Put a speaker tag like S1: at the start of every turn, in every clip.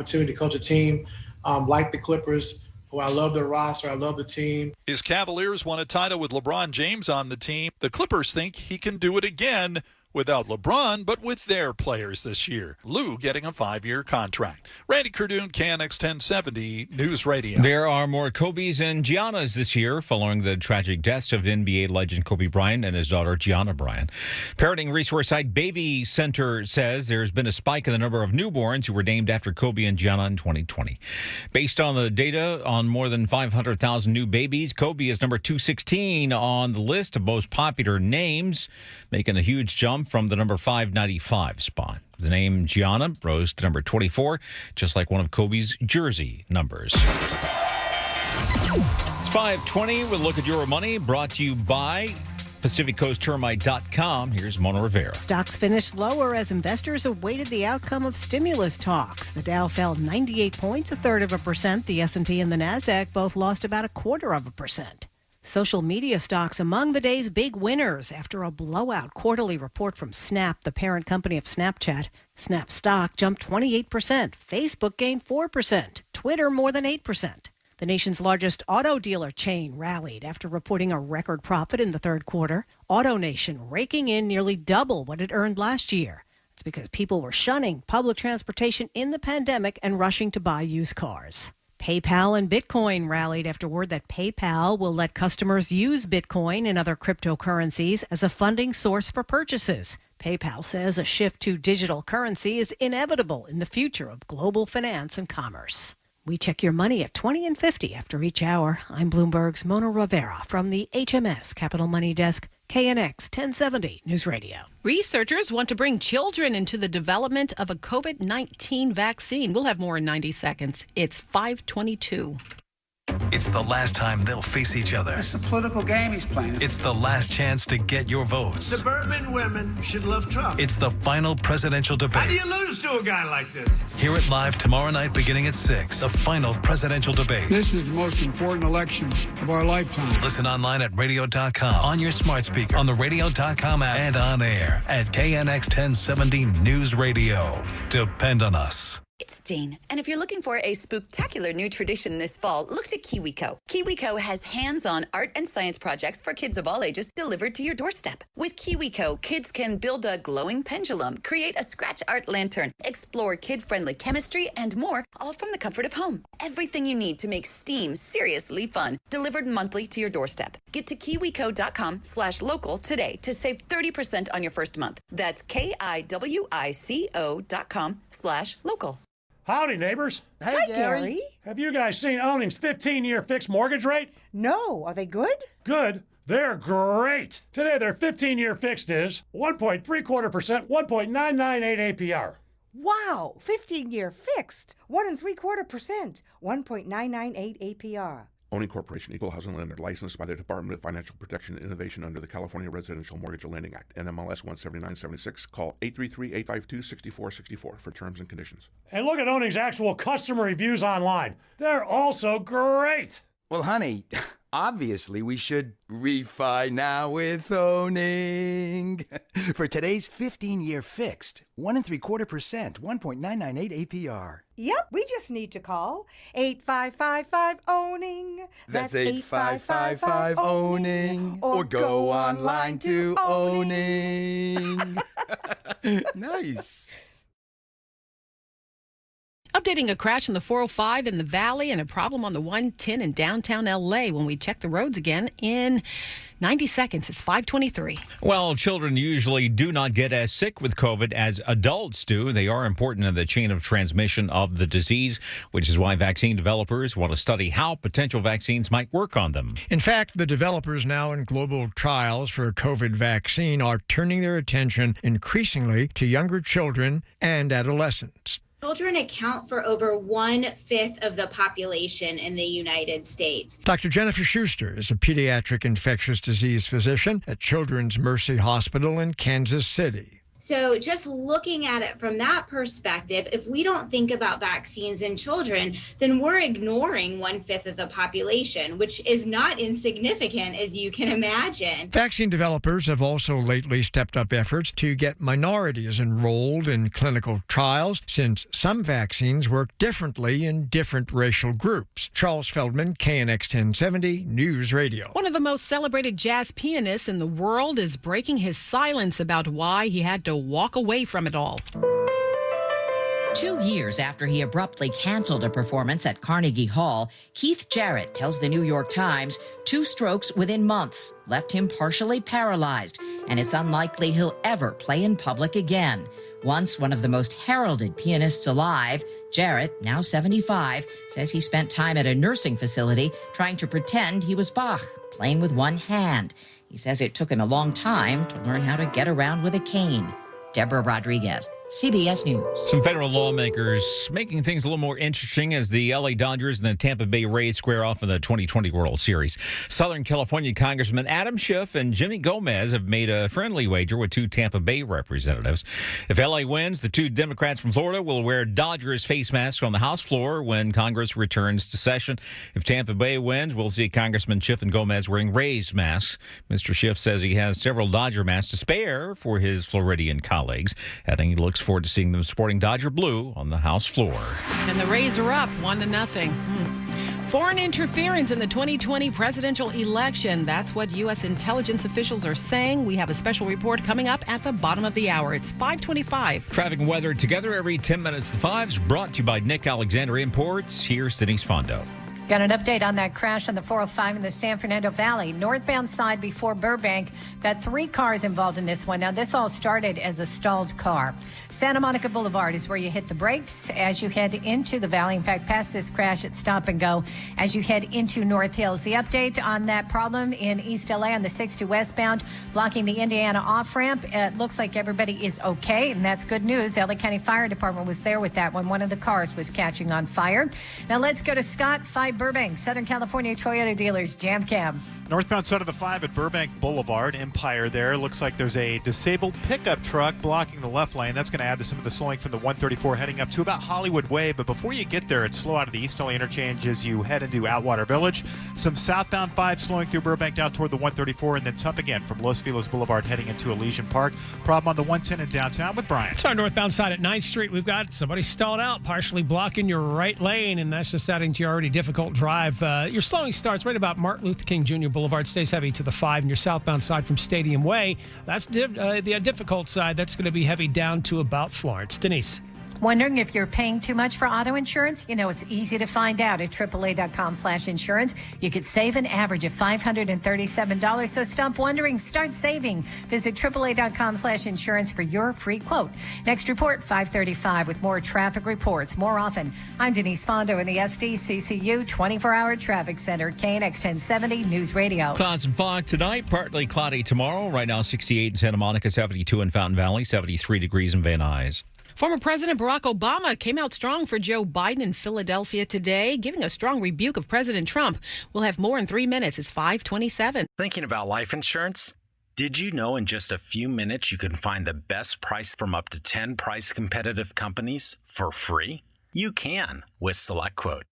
S1: opportunity to coach a team like the Clippers, who I love their roster, I love the team.
S2: His Cavaliers won a title with LeBron James on the team. The Clippers think he can do it again without LeBron, but with their players this year. Lou getting a 5-year contract. Randy Cardoon, KNX 1070 News Radio.
S3: There are more Kobes and Giannas this year following the tragic deaths of NBA legend Kobe Bryant and his daughter Gianna Bryant. Parenting resource site Baby Center says there's been a spike in the number of newborns who were named after Kobe and Gianna in 2020. Based on the data on more than 500,000 new babies, Kobe is number 216 on the list of most popular names, making a huge jump from the number 595 spot. The name Gianna rose to number 24, just like one of Kobe's jersey numbers. It's 5:20. We'll look at your money, brought to you by PacificCoastTermite.com. Here's Mona Rivera.
S4: Stocks finished lower as investors awaited the outcome of stimulus talks. The Dow fell 98 points, 1/3%. The S&P and the Nasdaq both lost about 1/4%. Social media stocks among the day's big winners after a blowout quarterly report from Snap, the parent company of Snapchat. Snap stock jumped 28%. Facebook gained 4%. Twitter more than 8%. The nation's largest auto dealer chain rallied after reporting a record profit in the third quarter. AutoNation raking in nearly double what it earned last year. It's because people were shunning public transportation in the pandemic and rushing to buy used cars. PayPal and Bitcoin rallied after word that PayPal will let customers use Bitcoin and other cryptocurrencies as a funding source for purchases. PayPal says a shift to digital currency is inevitable in the future of global finance and commerce. We check your money at 20 and 50 after each hour. I'm Bloomberg's Mona Rivera from the HMS Capital Money Desk, KNX 1070 News Radio.
S5: Researchers want to bring children into the development of a COVID-19 vaccine. We'll have more in 90 seconds. It's 5:22.
S6: It's the last time they'll face each other.
S7: It's a political game he's playing.
S6: It's the last chance to get your votes.
S8: Suburban women should love Trump.
S6: It's the final presidential debate.
S8: How do you lose to a guy like this?
S6: Hear it live tomorrow night beginning at 6. The final presidential debate.
S7: This is the most important election of our lifetime.
S6: Listen online at radio.com, on your smart speaker, on the radio.com app, and on air at KNX 1070 News Radio. Depend on us.
S9: It's Dean, and if you're looking for a spooktacular new tradition this fall, look to KiwiCo. KiwiCo has hands-on art and science projects for kids of all ages delivered to your doorstep. With KiwiCo, kids can build a glowing pendulum, create a scratch art lantern, explore kid-friendly chemistry, and more, all from the comfort of home. Everything you need to make STEAM seriously fun, delivered monthly to your doorstep. Get to kiwico.com/local today to save 30% on your first month. That's KIWICO.com/local.
S10: Howdy, neighbors.
S11: Hey,
S4: Hi,
S11: Gary.
S10: Have you guys seen Owning's 15-year fixed mortgage rate?
S11: No. Are they good?
S10: Good. They're great. Today, their 15-year fixed is 1.75%, 1.998 APR.
S11: Wow. 15-year fixed. 1.75%, 1.998 APR.
S12: Owning Corporation, Equal Housing Lender, licensed by the Department of Financial Protection and Innovation under the California Residential Mortgage Lending Act, NMLS 17976. Call 833-852-6464 for terms and conditions.
S10: And look at Owning's actual customer reviews online. They're also great.
S13: Well, honey, obviously we should refi now with Owning. For today's 15-year fixed, 1.75%, 1.998 APR.
S11: Yep, we just need to call 8555-OWNING.
S13: That's 8555-OWNING. Or go online to Owning. Nice.
S5: Updating a crash on the 405 in the Valley and a problem on the 110 in downtown L.A. when we check the roads again in 90 seconds. It's 5:23.
S3: Well, children usually do not get as sick with COVID as adults do. They are important in the chain of transmission of the disease, which is why vaccine developers want to study how potential vaccines might work on them.
S14: In fact, the developers now in global trials for a COVID vaccine are turning their attention increasingly to younger children and adolescents.
S15: Children account for over 1/5 of the population in the United States.
S14: Dr. Jennifer Schuster is a pediatric infectious disease physician at Children's Mercy Hospital in Kansas City.
S15: So just looking at it from that perspective, if we don't think about vaccines in children, then we're ignoring 1/5 of the population, which is not insignificant, as you can imagine.
S14: Vaccine developers have also lately stepped up efforts to get minorities enrolled in clinical trials, since some vaccines work differently in different racial groups. Charles Feldman, KNX 1070 News Radio.
S5: One of the most celebrated jazz pianists in the world is breaking his silence about why he had to walk away from it all.
S16: 2 years after he abruptly canceled a performance at Carnegie Hall, Keith Jarrett tells the New York Times 2 strokes within months left him partially paralyzed, and it's unlikely he'll ever play in public again. Once one of the most heralded pianists alive, Jarrett, now 75, says he spent time at a nursing facility trying to pretend he was Bach, playing with one hand. He says it took him a long time to learn how to get around with a cane. Deborah Rodriguez, CBS News.
S3: Some federal lawmakers making things a little more interesting as the LA Dodgers and the Tampa Bay Rays square off in the 2020 World Series. Southern California Congressman Adam Schiff and Jimmy Gomez have made a friendly wager with 2 Tampa Bay representatives. If LA wins, the 2 Democrats from Florida will wear Dodgers face masks on the House floor when Congress returns to session. If Tampa Bay wins, we'll see Congressman Schiff and Gomez wearing Rays masks. Mr. Schiff says he has several Dodger masks to spare for his Floridian colleagues, adding he looks forward to seeing them sporting Dodger blue on the House floor.
S5: And the Rays are up 1-0. Foreign interference in the 2020 presidential election. That's what U.S. intelligence officials are saying. We have a special report coming up at the bottom of the hour. It's 5:25.
S3: Traffic and weather together every 10 minutes to 5 is brought to you by Nick Alexander Imports. Here's Denise Fondo.
S17: Got an update on that crash on the 405 in the San Fernando Valley, northbound side before Burbank. Got 3 cars involved in this one. Now, this all started as a stalled car. Santa Monica Boulevard is where you hit the brakes as you head into the valley. In fact, past this crash at Stop and Go as you head into North Hills. The update on that problem in East LA on the 60 westbound, blocking the Indiana off-ramp. It looks like everybody is okay, and that's good news. LA County Fire Department was there with that when one of the cars was catching on fire. Now, let's go to Scott 5 Burbank, Southern California Toyota dealers, Jam Cam.
S18: Northbound side of the 5 at Burbank Boulevard, Empire there. Looks like there's a disabled pickup truck blocking the left lane. That's going to add to some of the slowing from the 134 heading up to about Hollywood Way. But before you get there, it's slow out of the East LA interchange as you head into Outwater Village. Some southbound 5 slowing through Burbank down toward the 134, and then tough again from Los Feliz Boulevard heading into Elysian Park. Problem on the 110 in downtown with Brian.
S19: It's our northbound side at 9th Street. We've got somebody stalled out, partially blocking your right lane, and that's just adding to your already difficult drive. Your slowing starts right about Martin Luther King Jr. Boulevard, stays heavy to the 5, and your southbound side from Stadium Way. That's the difficult side. That's going to be heavy down to about Florence. Denise.
S17: Wondering if you're paying too much for auto insurance? You know, it's easy to find out at AAA.com/insurance. You could save an average of $537. So stop wondering, start saving. Visit AAA.com/insurance for your free quote. Next report, 5:35 with more traffic reports more often. I'm Denise Fondo in the SDCCU 24-hour traffic center, KNX 1070 News Radio.
S3: Clouds and fog tonight, partly cloudy tomorrow. Right now, 68 in Santa Monica, 72 in Fountain Valley, 73 degrees in Van Nuys.
S5: Former President Barack Obama came out strong for Joe Biden in Philadelphia today, giving a strong rebuke of President Trump. We'll have more in 3 minutes. It's 5:27.
S20: Thinking about life insurance? Did you know in just a few minutes you can find the best price from up to 10 price competitive companies for free? You can with SelectQuote.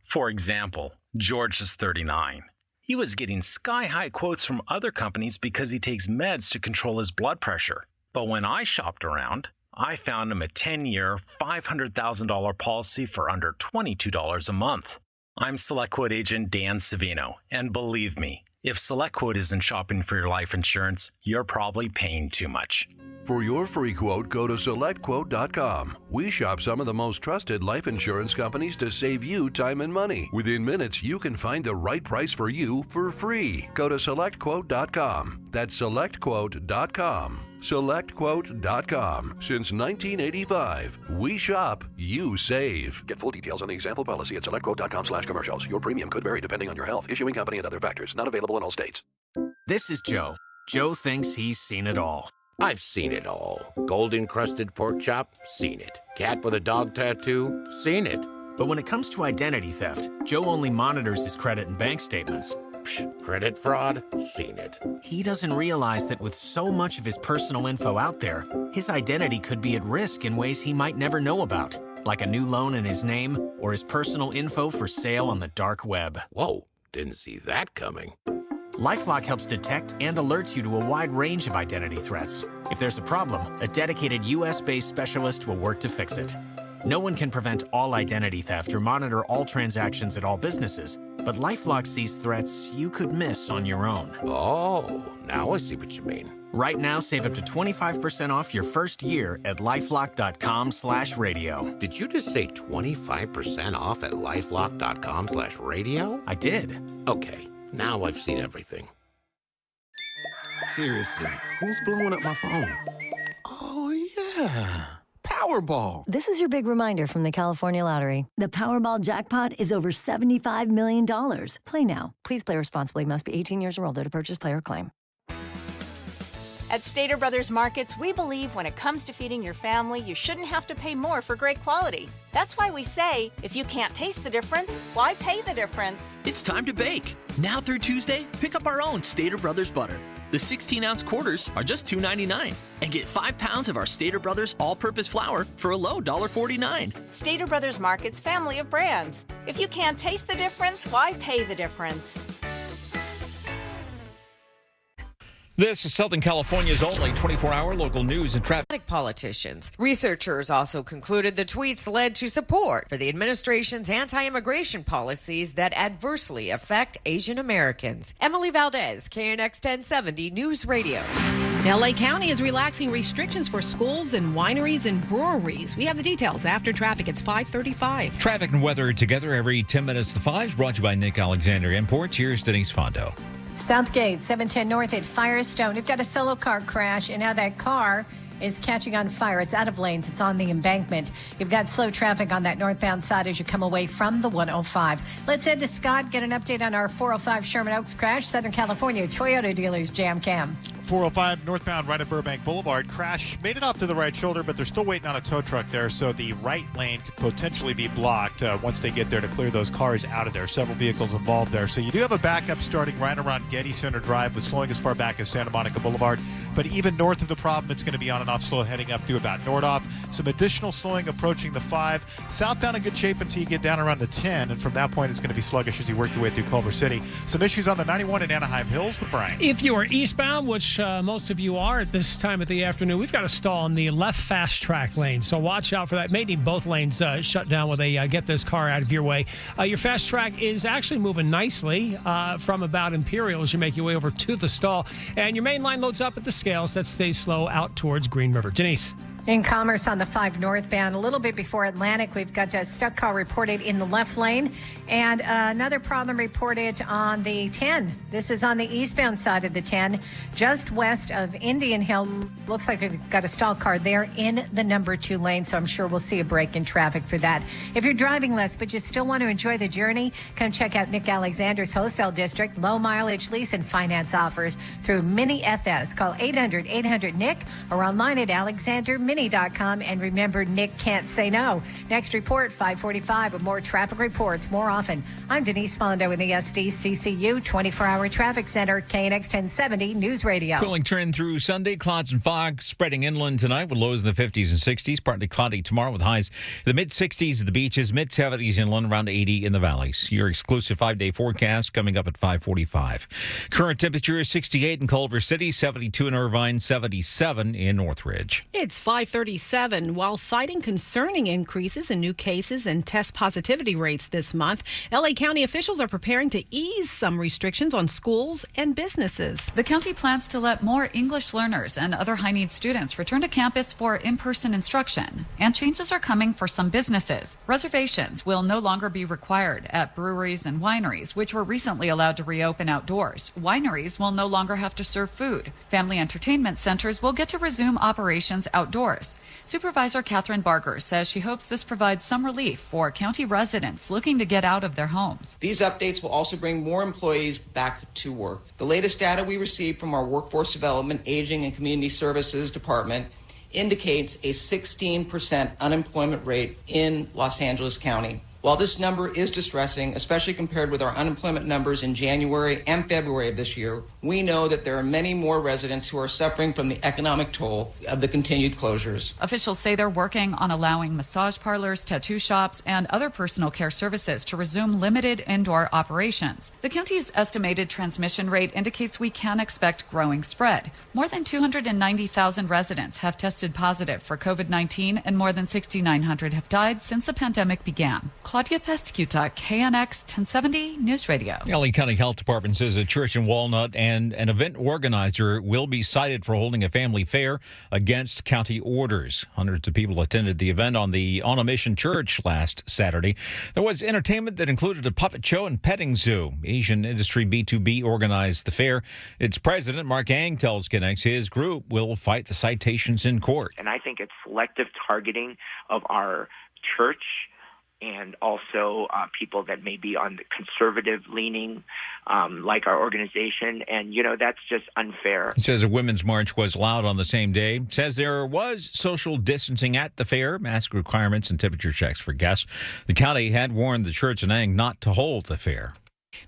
S20: For example, George is 39. He was getting sky-high quotes from other companies because he takes meds to control his blood pressure. But when I shopped around, I found him a 10-year, $500,000 policy for under $22 a month. I'm SelectQuote agent Dan Savino, and believe me, if SelectQuote isn't shopping for your life insurance, you're probably paying too much.
S21: For your free quote, go to SelectQuote.com. We shop some of the most trusted life insurance companies to save you time and money. Within minutes, you can find the right price for you for free. Go to SelectQuote.com. That's SelectQuote.com. SelectQuote.com. Since 1985, we shop, you save. Get full details on the example policy at SelectQuote.com/commercials. Your premium could vary depending on your health, issuing company, and other factors. Not available in all states.
S22: This is Joe. Joe thinks he's seen it all.
S23: I've seen it all. Golden-crusted pork chop? Seen it. Cat with a dog tattoo? Seen it.
S22: But when it comes to identity theft, Joe only monitors his credit and bank statements.
S23: Credit fraud? Seen it.
S22: He doesn't realize that with so much of his personal info out there, his identity could be at risk in ways he might never know about, like a new loan in his name or his personal info for sale on the dark web.
S23: Whoa, didn't see that coming.
S22: LifeLock helps detect and alerts you to a wide range of identity threats. If there's a problem, a dedicated U.S.-based specialist will work to fix it. No one can prevent all identity theft or monitor all transactions at all businesses, but LifeLock sees threats you could miss on your own.
S23: Oh, now I see what you mean.
S22: Right now, save up to 25% off your first year at LifeLock.com/radio.
S23: Did you just say 25% off at LifeLock.com/radio?
S22: I did.
S23: Okay, now I've seen everything.
S13: Seriously, who's blowing up my phone? Oh, yeah. Powerball.
S1: This is your big reminder from the California Lottery. The Powerball jackpot is over $75 million. Play now. Please play responsibly. Must be 18 years or older to purchase player claim.
S2: At Stater Brothers Markets, we believe when it comes to feeding your family, you shouldn't have to pay more for great quality. That's why we say, if you can't taste the difference, why pay the difference?
S8: It's time to bake. Now through Tuesday, pick up our own Stater Brothers butter. The 16-ounce quarters are just $2.99. And get 5 pounds of our Stater Brothers all-purpose flour for a low $1.49.
S2: Stater Brothers Markets family of brands. If you can't taste the difference, why pay the difference?
S3: This is Southern California's only 24-hour local news and traffic.
S24: Politicians. Researchers also concluded the tweets led to support for the administration's anti-immigration policies that adversely affect Asian Americans. Emily Valdez, KNX 1070 News Radio.
S5: L.A. County is relaxing restrictions for schools and wineries and breweries. We have the details after traffic. It's 5:35.
S3: Traffic and weather together every 10 minutes to 5 is brought to you by Nick Alexander Imports. Here's Denise Fondo.
S17: Southgate, 710 North at Firestone. We've got a solo car crash, and now that car is catching on fire. It's out of lanes. It's on the embankment. You've got slow traffic on that northbound side as you come away from the 105. Let's head to Scott, get an update on our 405 Sherman Oaks crash. Southern California Toyota dealers jam cam.
S18: 405 northbound right at Burbank Boulevard. Crash made it up to the right shoulder, but they're still waiting on a tow truck there, so the right lane could potentially be blocked once they get there to clear those cars out of there. Several vehicles involved there. So you do have a backup starting right around Getty Center Drive with slowing as far back as Santa Monica Boulevard. But even north of the problem, it's going to be on and off slow heading up through about Nordhoff. Some additional slowing approaching the 5. Southbound in good shape until you get down around the 10, and from that point it's going to be sluggish as you work your way through Culver City. Some issues on the 91 in Anaheim Hills with Brian.
S19: If you are eastbound, which most of you are at this time of the afternoon, we've got a stall in the left fast track lane, so watch out for that. May need both lanes shut down when they get this car out of your way. Your fast track is actually moving nicely from about Imperial as you make your way over to the stall, and your main line loads up at the scales. That stays slow out towards Green River. Denise.
S17: In Commerce on the 5 northbound, a little bit before Atlantic, we've got a stuck car reported in the left lane, and another problem reported on the 10. This is on the eastbound side of the 10, just west of Indian Hill. Looks like we've got a stalled car there in the number 2 lane, so I'm sure we'll see a break in traffic for that. If you're driving less but you still want to enjoy the journey, come check out Nick Alexander's Wholesale District. Low mileage lease and finance offers through Mini FS. Call 800-800-NIC or online at alexandermini.com. And remember, Nick can't say no. Next report, 5:45, with more traffic reports more often. I'm Denise Fondo in the SDCCU 24-hour traffic center, KNX 1070 News Radio.
S3: Cooling trend through Sunday. Clouds and fog spreading inland tonight with lows in the 50s and 60s. Partly cloudy tomorrow with highs in the mid-60s at the beaches, mid-70s inland, around 80 in the valleys. Your exclusive 5-day forecast coming up at 5:45. Current temperature is 68 in Culver City, 72 in Irvine, 77 in Northridge.
S5: It's 5:37. While citing concerning increases in new cases and test positivity rates this month, L.A. County officials are preparing to ease some restrictions on schools and businesses.
S25: The county plans to let more English learners and other high-need students return to campus for in-person instruction, and changes are coming for some businesses. Reservations will no longer be required at breweries and wineries, which were recently allowed to reopen outdoors. Wineries will no longer have to serve food. Family entertainment centers will get to resume operations outdoors. Supervisor Catherine Barger says she hopes this provides some relief for county residents looking to get out of their homes.
S26: These updates will also bring more employees back to work. The latest data we received from our Workforce Development, Aging, and Community Services Department indicates a 16% unemployment rate in Los Angeles County. While this number is distressing, especially compared with our unemployment numbers in January and February of this year, we know that there are many more residents who are suffering from the economic toll of the continued closures.
S25: Officials say they're working on allowing massage parlors, tattoo shops, and other personal care services to resume limited indoor operations. The county's estimated transmission rate indicates we can expect growing spread. More than 290,000 residents have tested positive for COVID-19 and more than 6,900 have died since the pandemic began. Claudia Pescuta, KNX 1070 News Radio.
S3: The LA County Health Department says a church in Walnut and an event organizer will be cited for holding a family fair against county orders. Hundreds of people attended the event on the On a Mission Church last Saturday. There was entertainment that included a puppet show and petting zoo. Asian Industry B2B organized the fair. Its president, Mark Ang, tells KNX his group will fight the citations in court.
S4: And I think it's selective targeting of our church and also people that may be on the conservative leaning, like our organization. And, that's just unfair.
S3: He says a women's march was allowed on the same day. Says there was social distancing at the fair, mask requirements and temperature checks for guests. The county had warned the church in Ang not to hold the fair.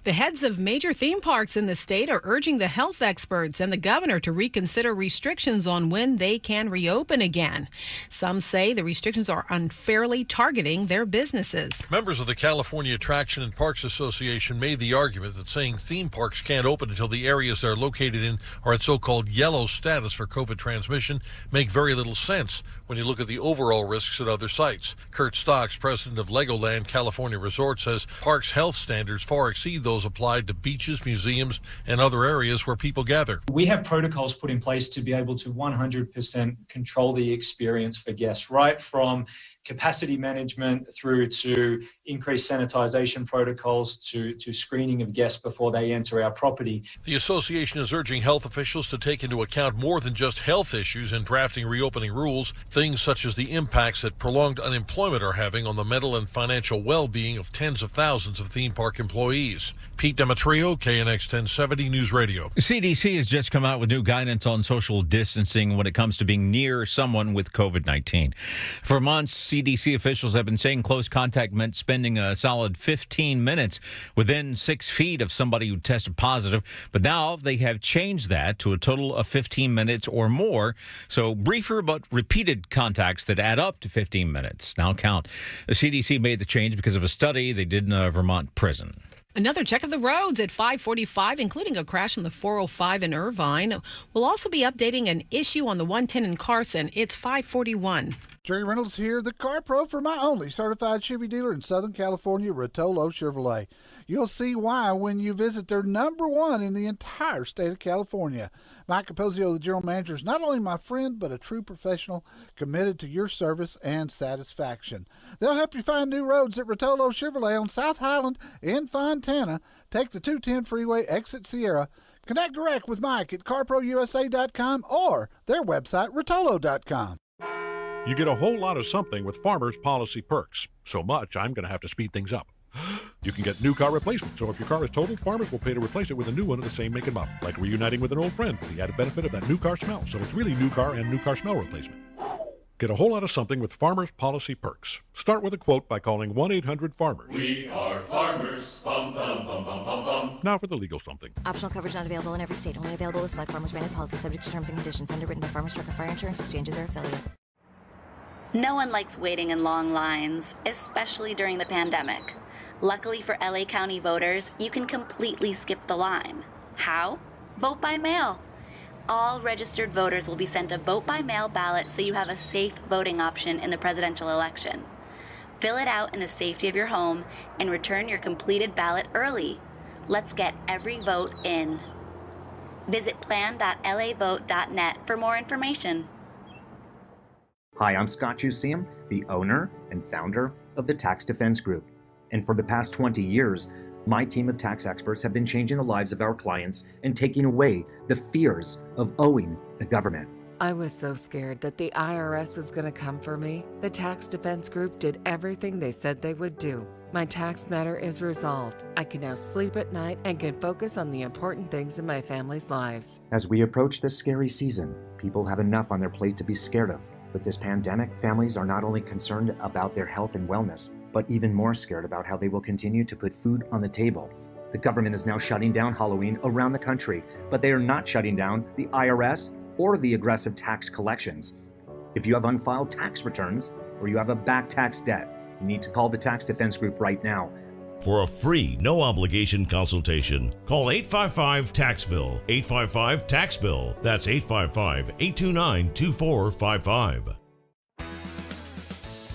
S5: The heads of major theme parks in the state are urging the health experts and the governor to reconsider restrictions on when they can reopen again. Some say the restrictions are unfairly targeting their businesses.
S6: Members of the California Attraction and Parks Association made the argument that saying theme parks can't open until the areas they're located in are at so-called yellow status for COVID transmission make very little sense when you look at the overall risks at other sites. Kurt Stocks, president of Legoland California Resort, says parks' health standards far exceed those applied to beaches, museums, and other areas where people gather.
S7: We have protocols put in place to be able to 100% control the experience for guests, right from capacity management through to increased sanitization protocols to screening of guests before they enter our property.
S6: The association is urging health officials to take into account more than just health issues in drafting reopening rules, things such as the impacts that prolonged unemployment are having on the mental and financial well-being of tens of thousands of theme park employees. Pete Demetrio, KNX 1070 News Radio.
S3: The CDC has just come out with new guidance on social distancing when it comes to being near someone with COVID-19. For months, CDC officials have been saying close contact meant spending a solid 15 minutes within 6 feet of somebody who tested positive. But now they have changed that to a total of 15 minutes or more. So briefer but repeated contacts that add up to 15 minutes now count. The CDC made the change because of a study they did in a Vermont prison.
S5: Another check of the roads at 5:45, including a crash on the 405 in Irvine. We'll also be updating an issue on the 110 in Carson. It's 5:41.
S9: Jerry Reynolds here, the Car Pro for my only certified Chevy dealer in Southern California, Rotolo Chevrolet. You'll see why when you visit their #1 in the entire state of California. Mike Capozio, the general manager, is not only my friend, but a true professional committed to your service and satisfaction. They'll help you find new roads at Rotolo Chevrolet on South Highland in Fontana. Take the 210 freeway, exit Sierra. Connect direct with Mike at carprousa.com or their website, rotolo.com.
S10: You get a whole lot of something with Farmers Policy Perks. So much, I'm going to have to speed things up. You can get new car replacement, so if your car is totaled, Farmers will pay to replace it with a new one of the same make and model. Like reuniting with an old friend with the added benefit of that new car smell. So it's really new car and new car smell replacement. Get a whole lot of something with Farmers Policy Perks. Start with a quote by calling 1-800-FARMERS.
S12: We are farmers. Bum, bum, bum, bum, bum, bum.
S10: Now for the legal something.
S1: Optional coverage not available in every state. Only available with select Farmers branded policy subject to terms and conditions. Underwritten by Farmers Truck or Fire Insurance Exchanges or affiliate.
S27: No one likes waiting in long lines, especially during the pandemic. Luckily for LA County voters, you can completely skip the line. How? Vote by mail. All registered voters will be sent a vote-by-mail ballot so you have a safe voting option in the presidential election. Fill it out in the safety of your home and return your completed ballot early. Let's get every vote in. Visit plan.lavote.net for more information.
S28: Hi, I'm Scott Jusium, the owner and founder of the Tax Defense Group. And for the past 20 years, my team of tax experts have been changing the lives of our clients and taking away the fears of owing the government.
S29: I was so scared that the IRS was going to come for me. The Tax Defense Group did everything they said they would do. My tax matter is resolved. I can now sleep at night and can focus on the important things in my family's lives.
S28: As we approach this scary season, people have enough on their plate to be scared of. With this pandemic, families are not only concerned about their health and wellness, but even more scared about how they will continue to put food on the table. The government is now shutting down Halloween around the country, but they are not shutting down the IRS or the aggressive tax collections. If you have unfiled tax returns or you have a back tax debt, you need to call the Tax Defense Group right now.
S11: For a free, no-obligation consultation, call 855-TAX-BILL, 855-TAX-BILL. That's 855-829-2455.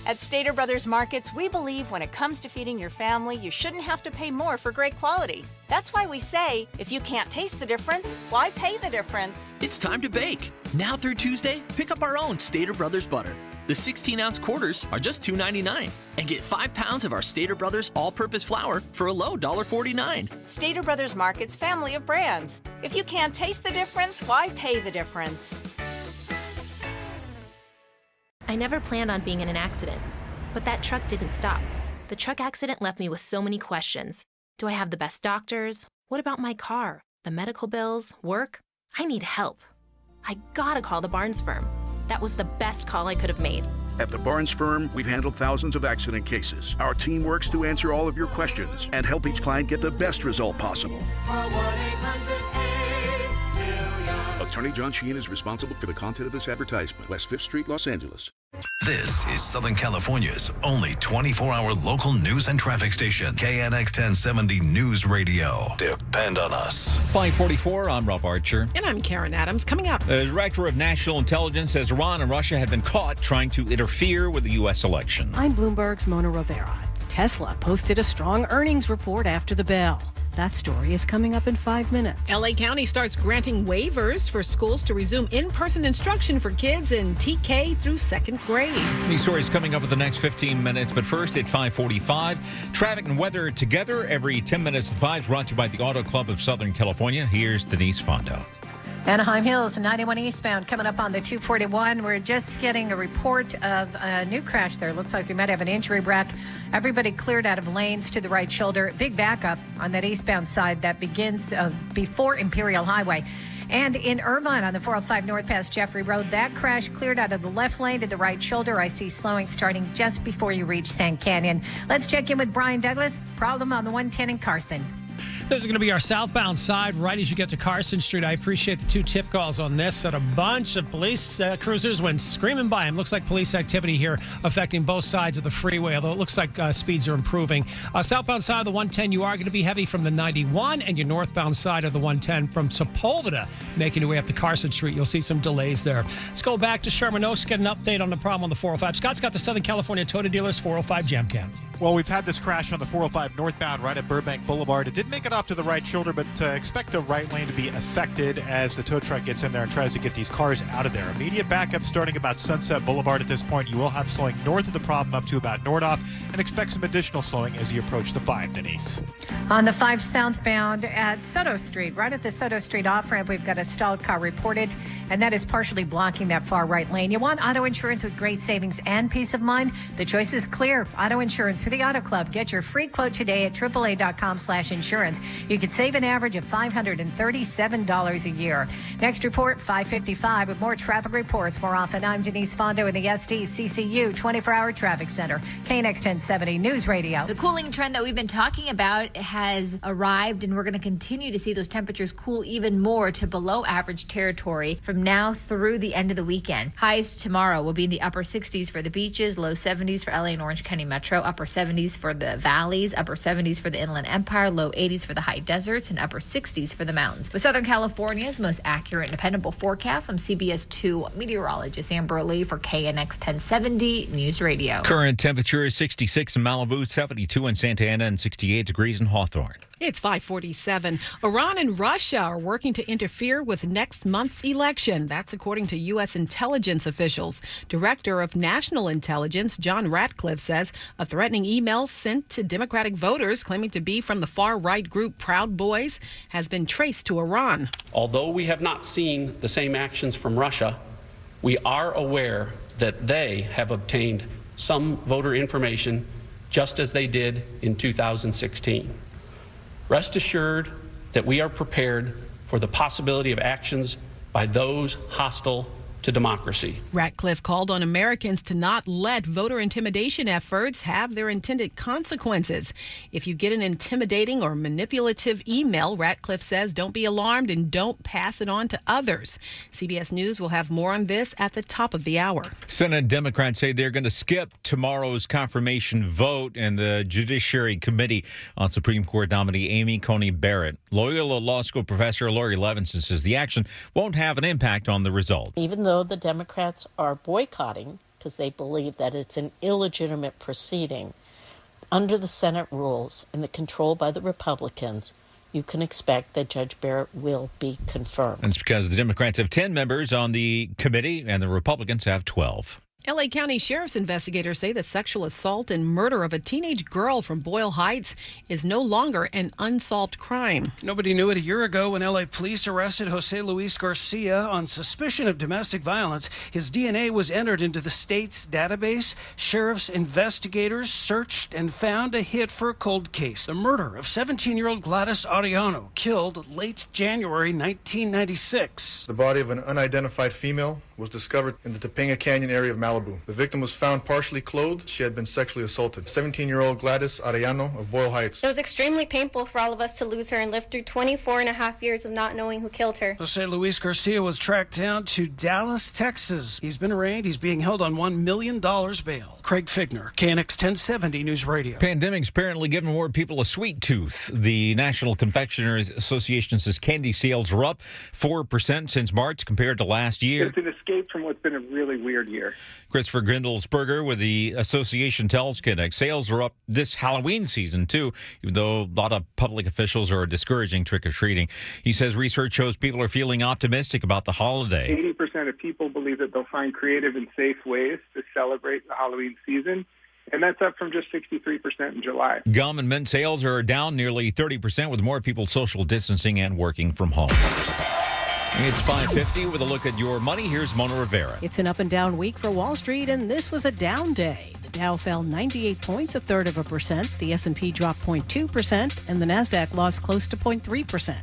S2: At Stater Brothers Markets, we believe when it comes to feeding your family, you shouldn't have to pay more for great quality. That's why we say, if you can't taste the difference, why pay the difference?
S8: It's time to bake. Now through Tuesday, pick up our own Stater Brothers butter. The 16-ounce quarters are just $2.99. And get 5 pounds of our Stater Brothers all-purpose flour for a low $1.49.
S2: Stater Brothers Markets family of brands. If you can't taste the difference, why pay the difference?
S13: I never planned on being in an accident, but that truck didn't stop. The truck accident left me with so many questions. Do I have the best doctors? What about my car? The medical bills? Work? I need help. I gotta call the Barnes firm. That was the best call I could have made.
S14: At the Barnes Firm, we've handled thousands of accident cases. Our team works to answer all of your questions and help each client get the best result possible. Attorney John Sheehan is responsible for the content of this advertisement. West 5th Street, Los Angeles.
S15: This is Southern California's only 24-hour local news and traffic station, KNX 1070 News Radio. Depend on us.
S3: 544, I'm Rob Archer.
S5: And I'm Karen Adams. Coming up.
S3: The Director of National Intelligence says Iran and Russia have been caught trying to interfere with the U.S. election.
S16: I'm Bloomberg's Mona Rivera. Tesla posted a strong earnings report after the bell. That story is coming up in 5 minutes.
S5: LA County starts granting waivers for schools to resume in-person instruction for kids in TK through 2nd grade.
S3: These stories coming up in the next 15 minutes, but first at 5:45, traffic and weather together every 10 minutes at 5 is brought to you by the Auto Club of Southern California. Here's Denise Fondo.
S17: Anaheim Hills, 91 eastbound, coming up on the 241. We're just getting a report of a new crash there. Looks like we might have an injury wreck. Everybody cleared out of lanes to the right shoulder. Big backup on that eastbound side that begins before Imperial Highway. And in Irvine on the 405 north past Jeffrey Road, that crash cleared out of the left lane to the right shoulder. I see slowing starting just before you reach Sand Canyon. Let's check in with Brian Douglas. Problem on the 110 in Carson.
S19: This is going to be our southbound side right as you get to Carson Street. I appreciate the 2 tip calls on this. And a bunch of police cruisers went screaming by him. Looks like police activity here affecting both sides of the freeway, although it looks like speeds are improving. Southbound side of the 110, you are going to be heavy from the 91, and your northbound side of the 110 from Sepulveda, making your way up to Carson Street. You'll see some delays there. Let's go back to Sherman Oaks, get an update on the problem on the 405. Scott's got the Southern California Toyota Dealers 405 Jam Cam.
S18: Well, we've had this crash on the 405 northbound right at Burbank Boulevard. It did make it off to the right shoulder, but expect the right lane to be affected as the tow truck gets in there and tries to get these cars out of there. Immediate backup starting about Sunset Boulevard at this point. You will have slowing north of the problem up to about Nordhoff, and expect some additional slowing as you approach the 5, Denise.
S17: On the 5 southbound at Soto Street, right at the Soto Street off-ramp, we've got a stalled car reported, and that is partially blocking that far right lane. You want auto insurance with great savings and peace of mind? The choice is clear. Auto insurance for the Auto Club. Get your free quote today at AAA.com/insurance. You can save an average of $537 a year. Next report, 5:55 with more traffic reports. More often, I'm Denise Fondo in the SDCCU 24-hour traffic center. KNX 1070 News Radio.
S20: The cooling trend that we've been talking about has arrived, and we're going to continue to see those temperatures cool even more to below average territory from now through the end of the weekend. Highs tomorrow will be in the upper 60s for the beaches, low 70s for LA and Orange County Metro, upper 70s for the valleys, upper 70s for the Inland Empire, low 80s for the high deserts, and upper 60s for the mountains. With Southern California's most accurate and dependable forecast, I'm CBS 2 meteorologist Amber Lee for KNX 1070 News Radio.
S3: Current temperature is 66 in Malibu, 72 in Santa Ana, and 68 degrees in Hawthorne.
S5: It's 5:47. Iran and Russia are working to interfere with next month's election. That's according to U.S. intelligence officials. Director of National Intelligence John Ratcliffe says a threatening email sent to Democratic voters claiming to be from the far-right group Proud Boys has been traced to Iran.
S21: Although we have not seen the same actions from Russia, we are aware that they have obtained some voter information just as they did in 2016. Rest assured that we are prepared for the possibility of actions by those hostile to democracy.
S5: Ratcliffe called on Americans to not let voter intimidation efforts have their intended consequences. If you get an intimidating or manipulative email, Ratcliffe says don't be alarmed and don't pass it on to others. CBS News will have more on this at the top of the hour.
S3: Senate Democrats say they're going to skip tomorrow's confirmation vote in the Judiciary Committee on Supreme Court nominee Amy Coney Barrett. Loyola Law School professor Lori Levinson says the action won't have an impact on the result.
S4: Even though the Democrats are boycotting because they believe that it's an illegitimate proceeding, under the Senate rules and the control by the Republicans, you can expect that Judge Barrett will be confirmed.
S3: And it's because the Democrats have 10 members on the committee and the Republicans have 12.
S5: L.A. County Sheriff's investigators say the sexual assault and murder of a teenage girl from Boyle Heights is no longer an unsolved crime.
S6: Nobody knew it a year ago when L.A. police arrested Jose Luis Garcia on suspicion of domestic violence. His DNA was entered into the state's database. Sheriff's investigators searched and found a hit for a cold case. The murder of 17-year-old Gladys Arellano, killed late January 1996.
S7: The body of an unidentified female was discovered in the Topanga Canyon area of Malibu. The victim was found partially clothed. She had been sexually assaulted. 17-year-old Gladys Arellano of Boyle Heights.
S9: It was extremely painful for all of us to lose her and live through 24 and a half years of not knowing who killed her.
S6: Jose Luis Garcia was tracked down to Dallas, Texas. He's been arraigned. He's being held on $1 million bail. Craig Figner, KNX 1070 News Radio.
S3: Pandemic's apparently giving more people a sweet tooth. The National Confectioners Association says candy sales are up 4% since March compared to last year.
S22: It's an escape from what's been a really weird year.
S3: Christopher Grindelsberger with the association tells KNX sales are up this Halloween season, too, even though a lot of public officials are discouraging trick-or-treating. He says research shows people are feeling optimistic about the holiday.
S22: 80% of people believe that they'll find creative and safe ways to celebrate the Halloween season, and that's up from just 63% in July.
S3: Gum and mint sales are down nearly 30% with more people social distancing and working from home. It's 5:50 with a look at your money. Here's Mona Rivera.
S16: It's an up and down week for Wall Street, and this was a down day. The Dow fell 98 points, 1/3%. The S&P dropped 0.2%, and the Nasdaq lost close to 0.3%.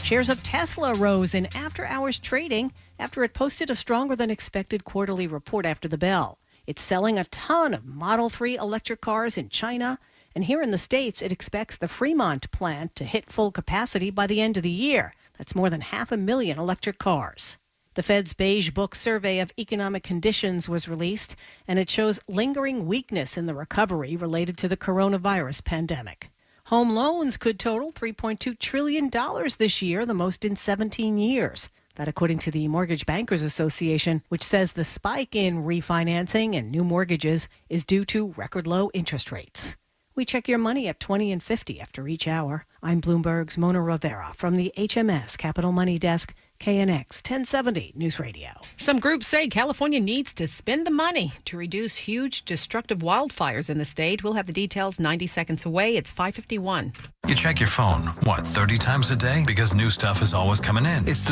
S16: Shares of Tesla rose in after-hours trading after it posted a stronger than expected quarterly report after the bell. It's selling a ton of Model 3 electric cars in China, and here in the States, it expects the Fremont plant to hit full capacity by the end of the year. That's more than 500,000 electric cars. The Fed's Beige Book survey of economic conditions was released, and it shows lingering weakness in the recovery related to the coronavirus pandemic. Home loans could total $3.2 trillion this year, the most in 17 years. That according to the Mortgage Bankers Association, which says the spike in refinancing and new mortgages is due to record low interest rates. We check your money at 20 and 50 after each hour. I'm Bloomberg's Mona Rivera from the HMS Capital Money Desk, KNX 1070 News Radio.
S5: Some groups say California needs to spend the money to reduce huge destructive wildfires in the state. We'll have the details 90 seconds away. It's 5:51.
S15: You check your phone, 30 times a day? Because new stuff is always coming in. It's the